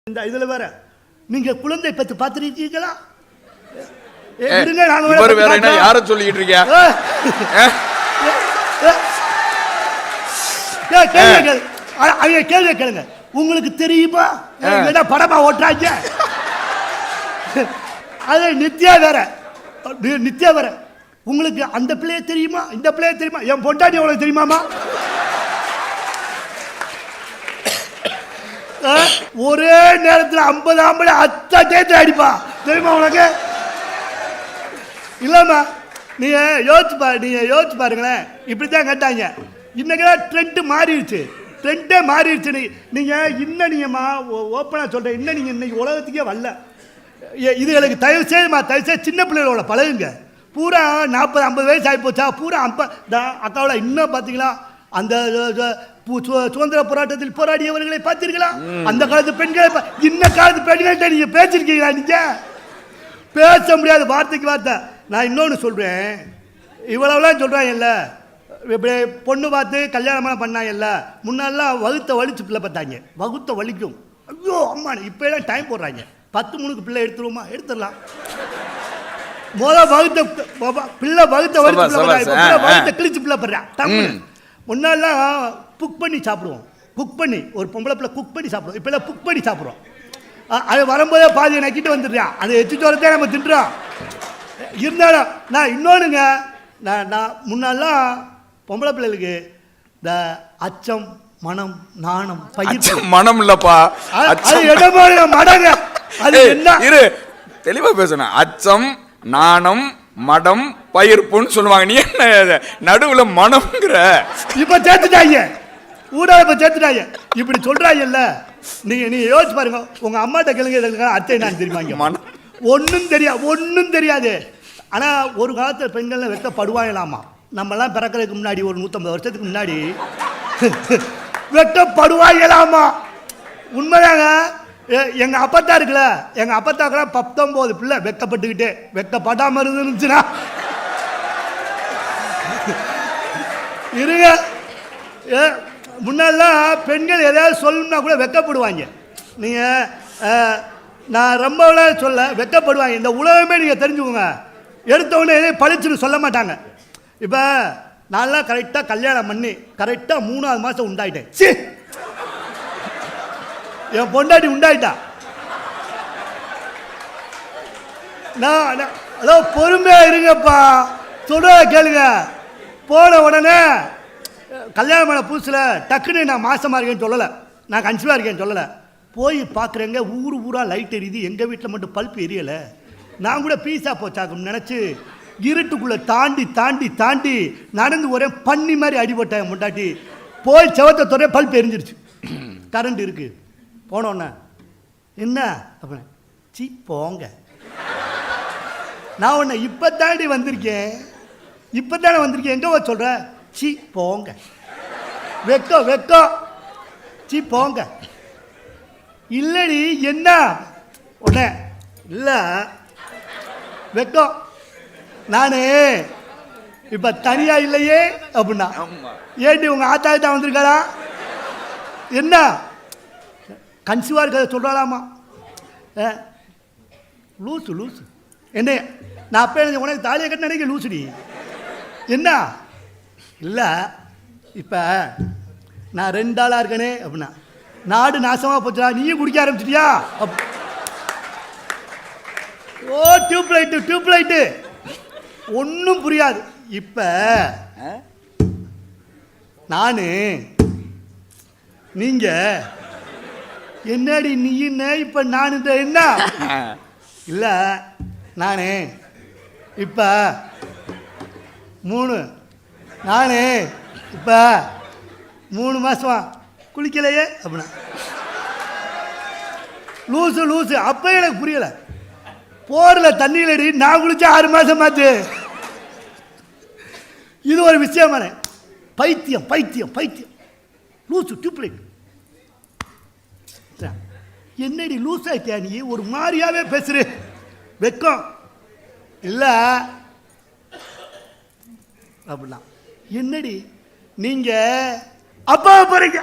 இந்த இதுல வேற நீங்க குழந்தை பத்தி பார்த்திருக்கீங்களா? யார சொல்லிட்டு இருக்கியா? கேள்வி கேளுங்க. உங்களுக்கு தெரியுமா? படமா ஓட்டுறாங்க. அது நித்யா வேற, நித்யா வேற. உங்களுக்கு அந்த பிள்ளைய தெரியுமா? இந்த பிள்ளைய தெரியுமா? என் பொண்டாட்டி உங்களுக்கு தெரியுமாமா? ஒரே நேரத்தில் 50 ஆம்பளை அத்தை அடிப்பா தெரியுமா உனக்கு? இல்லம்மா, நீங்க யோசிச்சு பாருங்களேன். இப்படித்தான் கேட்டாங்க. இன்னைக்கு ட்ரெண்ட் மாறிடுச்சு, ட்ரெண்டே மாறிடுச்சு. நீங்க இன்னும் நீங்கம்மா ஓப்பனா சொல்றேன், இன்னும் நீங்க இன்னைக்கு உலகத்துக்கே வரல. இது எனக்கு தயவு செய்து சின்ன பிள்ளைகளோட பழகுங்க. பூரா 40-50 வயசு ஆகி போச்சா, பூரா அக்காவில் இன்னும் பார்த்தீங்களா அந்த சுதந்திர போராட்டத்தில் போராடியவர்களை பார்த்தீர்களா? அந்த காலத்து பெண்களை இந்த காலத்து பெண்கள்கிட்ட நீங்க பேசிருக்கீங்களா? நீங்க பேச முடியாது, வார்த்தைக்கு வார்த்தை. நான் இன்னொன்று சொல்றேன், இவ்வளவுலாம் சொல்றாங்கல்ல, இப்படி பொண்ணு பார்த்து கல்யாணம் பண்ணாங்கல்ல, முன்னாலாம் வகுத்த வலிச்சு பிள்ளை பார்த்தாங்க, வகுத்த வலிக்கும். ஐயோ அம்மா, இப்போ எல்லாம் டைம் போடுறாங்க. 10-3 பிள்ளை எடுத்துருவோமா? எடுத்துடலாம். வகுத்த பிள்ளை வகுத்த வகுத்த கிழிச்சு பிள்ளை படுறேன். முன்னாலாம் குக் பண்ணி சாப்பிடுவோம், குக் பண்ணி ஒரு பொம்பளை பிள்ளை குக் பண்ணி சாப்பிடுவோம். இப்போ எல்லாம் குக் பண்ணி சாப்பிட்றோம். அது வரும்போதே பாதியை நக்கிட்டு வந்துடுறான். அதை எச்சு வரதே நம்ம தின்றோம். இருந்தாலும் நான் இன்னொன்றுங்க, நான் முன்னாலாம் பொம்பளை பிள்ளைகளுக்கு இந்த அச்சம், மனம், நாணம், பயிர் மனம் இல்லப்பா, அது என்ன மடங்க, அது என்ன தெளிவா பேசணும். அச்சம், நாணம், மடம், பயிர்ப்புன்னு சொல்லுவாங்க. நீ என்ன நடுவுல மனம்ங்கிற? இப்ப சேர்த்துட்டாங்க, ஊடால இப்ப சேர்த்துட்டாங்க. இப்படி சொல்றாங்கல்ல, நீங்க யோசிச்சு பாருங்க. உங்க அம்மாட்ட கேளுங்க, அத்தை என்னன்னு தெரியுமா? ஒன்னும் தெரியாது. ஆனா ஒரு காலத்துல பெண்கள் வெட்டப்படுவாங்களாமா. நம்மலாம் பிறக்கிறதுக்கு முன்னாடி ஒரு 150 வருஷத்துக்கு முன்னாடி வெட்டப்படுவாங்களாமா. உண்மைதாங்க. எங்க அப்பத்தா இருக்குல்ல, எங்க அப்பத்தாக்கெல்லாம் 19 பிள்ளை வெக்கப்பட்டுக்கிட்டே, வெக்கப்படாம இருந்துச்சுன்னா இருங்க. முன்னெல்லாம் பெண்கள் எதாவது சொல்லணும்னா கூட வெக்கப்படுவாங்க. நீங்க நான் ரொம்பலாம் சொல்ல, வெக்கப்படுவாங்க. இந்த உலகமே நீங்க தெரிஞ்சுக்கோங்க. எடுத்த உடனே எதையும் பழிச்சுன்னு சொல்ல மாட்டாங்க. இப்போ நான்லாம் கரெக்டாக கல்யாணம் பண்ணி கரெக்டாக 3ஆவது மாதம் உண்டாயிட்டேன். என் பொண்டாட்டி உண்டாயிட்டா. நான் அதோ பொறுமையா இருங்கப்பா, சொல்ற கேளுங்க. போன உடனே கல்யாணம் பண்ண புதுசில் டக்குன்னு நான் மாசமா இருக்கேன்னு சொல்லலை, நான் கன்சீவாக இருக்கேன்னு சொல்லலை. போய் பார்க்குறேங்க, ஊரா லைட் எரியுது. எங்கள் வீட்டில் மட்டும் பல்ப் எரியலை. நான் கூட பீஸா போச்சாக்குன்னு நினச்சி இருட்டுக்குள்ளே தாண்டி தாண்டி தாண்டி நடந்து ஒரே பண்ணி மாதிரி அடிபட்டேன். முட்டாட்டி போய் செவத்தை துறைய பல்ப் எரிஞ்சிருச்சு. கரண்ட் இருக்கு. போனோன்னே என்ன அப்ப சி போங்க, நான் உன்னை இப்போ தாண்டி வந்திருக்கேன், இப்போ தானே வந்திருக்கேன், எங்கே சொல்கிற? சி போங்க, வெக்கோ சி போங்க. இல்லடி என்ன உடனே இல்லை வெக்கம். நானு இப்ப தனியா இல்லையே அப்படின்னா, ஏண்டி உங்க ஆத்தாக்கிட்ட வந்திருக்காளா? என்ன கன்சீவா இருக்கிறத சொல்றாளாமா? லூசு என்ன? நான் அப்ப எனக்கு உனக்கு தாலியை கட்ட நினைக்க லூசுடி. என்ன இல்லை, இப்ப நான் 2 ஆளா இருக்கனே அப்படின்னா, நாடு நாசமா போச்சுடா, நீயும் குடிக்க ஆரம்பிச்சிட்டியா? ஓ டியூப்லைட்டு ஒன்றும் புரியாது. இப்ப நானு நீங்க என்னடி நீ என்ன இப்ப நான் என்ன இல்ல, நானு இப்ப 3 மாசமா குளிக்கலையே அப்படின்னா, லூசு. அப்ப எனக்கு புரியல. போர்ல தண்ணியில் நான் குளிச்சா 6 மாசம் ஆச்சு. இது ஒரு விஷயமான பைத்தியம் லூசு டியூப்லைட். என்னடி லூஸ் ஆயிட்டியா நீ? ஒரு மாதிரியாவே பேசுற. வெக்கம் இல்ல அப்படின்னா, என்னடி நீங்க அப்பா போறீங்க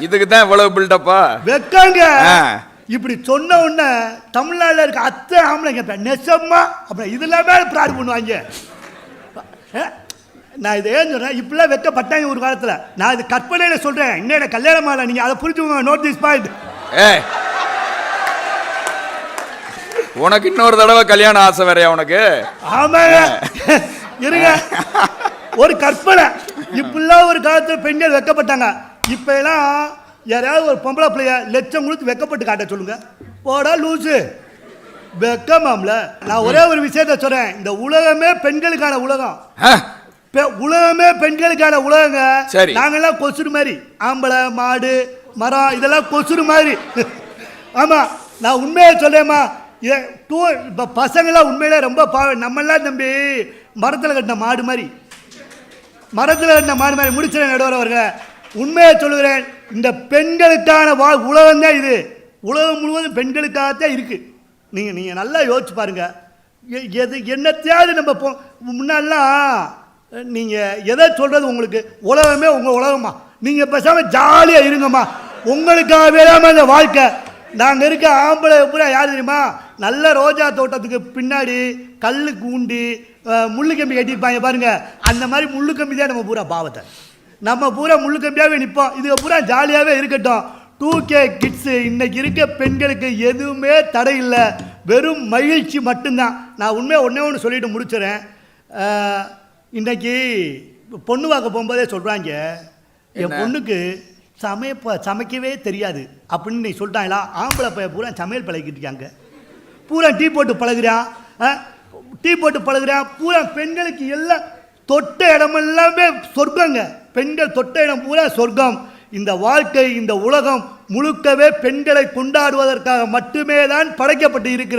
இதுக்கு தான் இவ்வளவு பில்டப்பா? வெக்காங்க. இப்படி சொன்ன உடனே தமிழ்நாட்டில் இருக்க அத்தை ஆம்பளை கேட்பேன் நெசமா அப்புறம் இதெல்லாமே ப்ராடு பண்ணுவாங்க. நான் இதை ஏன் சொல்றேன், இப்படிலாம் வெக்கப்பட்டாங்க ஒரு காலத்துல. நான் இது கற்பனையில சொல்றேன், இன்னும் கல்யாணம் ஆகல. நீங்க அதை புரிஞ்சுக்கோங்க. Note this point. உனக்கு இன்னொரு தடவை கல்யாணம் ஆசை வேறையா உனக்கு? ஆமாங்க. இருங்க, ஒரு கற்பனை. இப்படிலாம் ஒரு காலத்துல பெண்கள் வெக்கப்பட்டாங்க. இப்ப எல்லாம் யாராவது ஒரு பொம்பளை பிள்ளைய லட்சம் கொடுத்து வெக்கப்பட்டு காட்ட சொல்லுங்க, போடா லூசு வெக்கமாம்ல. நான் ஒரே ஒரு விஷயத்த சொல்றேன், இந்த உலகமே பெண்களுக்கான உலகம். உலகமே பெண்களுக்கான உலகங்க. நாங்கெல்லாம் கொசுறு மாதிரி, ஆம்பளை மாடு மரம் இதெல்லாம் கொசுறு மாதிரி. ஆமா, நான் உண்மையை சொல்றேம்மா. இப்போ பசங்களாம் உண்மையிலே ரொம்ப நம்மெல்லாம் தம்பி மரத்தில் கட்டின மாடு மாதிரி, மரத்தில் கட்டின மாடு மாதிரி. முடிச்சிட நடுவர் அவர்கள், உண்மையை சொல்லுகிறேன், இந்த பெண்களுக்கான உலகம் தான் இது. உலகம் முழுவதும் பெண்களுக்காகத்தான் இருக்கு. நீங்கள் நல்லா யோசிச்சு பாருங்க. என்னத்தையாவது நம்ம முன்னாடிலாம் நீங்கள் எதை சொல்கிறது, உங்களுக்கு உலகமே உங்கள் உலகமா. நீங்கள் பேசாமல் ஜாலியாக இருங்கம்மா, உங்களுக்காகவே தான் இந்த வாழ்க்கை. நாங்கள் இருக்க ஆம்பளை பூரா யார் தெரியுமா, நல்ல ரோஜா தோட்டத்துக்கு பின்னாடி கல்லுக்கு ஊண்டி முள்ளு கம்பி கட்டியிருப்பாங்க பாருங்க. அந்த மாதிரி முள்ளு கம்பி தான் நம்ம பூரா பாவத்தை. நம்ம பூரா முள்ளு கம்பியாகவே நிற்போம். இதுக்கு பூரா ஜாலியாகவே இருக்கட்டும். 2K கிட்ஸு இன்னைக்கு இருக்க பெண்களுக்கு எதுவுமே தடை இல்லை, வெறும் மகிழ்ச்சி மட்டும்தான். நான் உண்மையாக ஒன்று சொல்லிட்டு முடிச்சிடறேன். இன்னைக்கு பொண்ணு பார்க்க போகும்போதே சொல்கிறாங்க, என் பொண்ணுக்கு சமைக்கவே தெரியாது அப்படின்னு நீ சொல்லிட்டாங்களா. ஆம்பளை பையன் பூரா சமையல் பழகிட்டு இருக்காங்க. பூரா டீ போட்டு பழகுறான், டீ போட்டு பழகுறான். பூரா பெண்களுக்கு எல்லாம் தொட்ட இடமெல்லாமே சொர்க்கங்க. பெண்கள் தொட்ட இடம் பூரா சொர்க்கம். இந்த வாழ்க்கை, இந்த உலகம் முழுக்கவே பெண்களை கொண்டாடுவதற்காக மட்டுமே தான் படைக்கப்பட்டு இருக்கிறது.